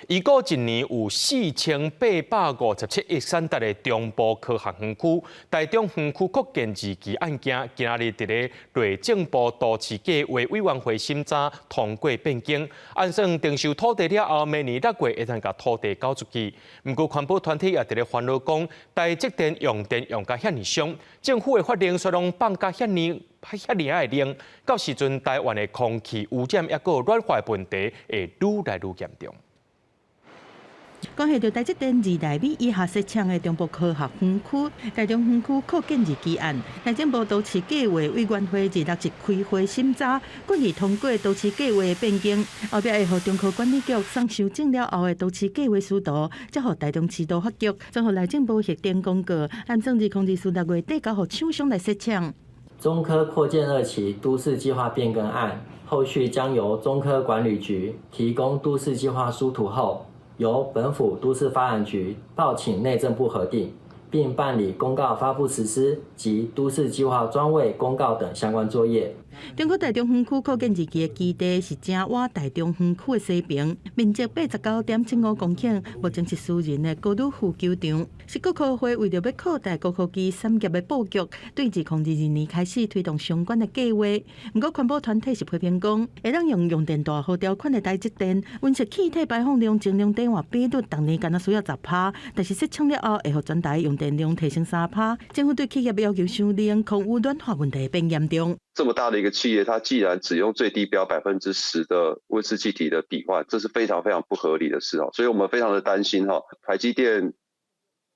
预估一年有4857亿产值的中部科学园区，台中园区扩建二期案件，今日伫咧内政部都市计划委员会审查通过变更，按算定收土地了后，明年6月会当甲土地交出去。不过环保团体也伫咧烦恼讲，台积电用电用甲遐尼凶，政府的法令却拢放甲遐尼爱冷，到时阵台湾的空气污染也有软化问题会愈来愈严重。关系到台积电2代米以下设厂的中部科学园区、台中园区扩建2期案，内政部都市计划委员会2 6日开会审查，决议通过都市计划的变更。后壁会予中科管理局送修正了后的都市计划书图，再予台中市都法局，综合内政部核定公告，按算2024 6月底交予厂商来设厂。中科扩建2期都市计划变更案，后续将由中科管理局提供都市计划书图后，由本府都市发展局报请内政部核定，并办理公告发布实施及都市计划专位公告等相关作业。中国台中园区扩建2期的基地是正挖台中园区的西边，面积89.75公顷，目前是私人的高度副球场。是国科会为着要扩大高科技产业的布局，对2022年开始推动相关的计划。不过环保团体是批评讲，会当用电大户条款的台积电，温室气体排放量净量低换比率，当年敢若需要10%，但是设厂了后，会予全台用电量提升3%。政府对企业要求伤冷，空污软化问题变严重。这么大的一个企业，它既然只用最低标10%的温室气体的抵换，这是非常非常不合理的事哦。所以我们非常的担心哈，台积电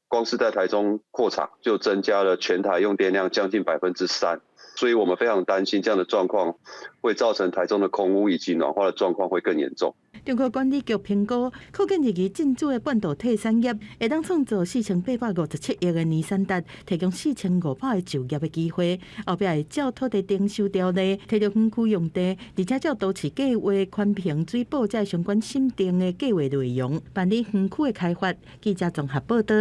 光是在台中扩厂就增加了全台用电量将近3%，所以我们非常担心这样的状况会造成台中的空污以及暖化的状况会更严重。中国管理局评估，扩建2期进驻的半导体产业会当创造4857亿的年产值，提供4500个就业的机会。后壁会照土地征收条例，提到园区用地，而且照都市计划宽平水保这相关审定的计划内容，办理园区的开发。记者综合报道。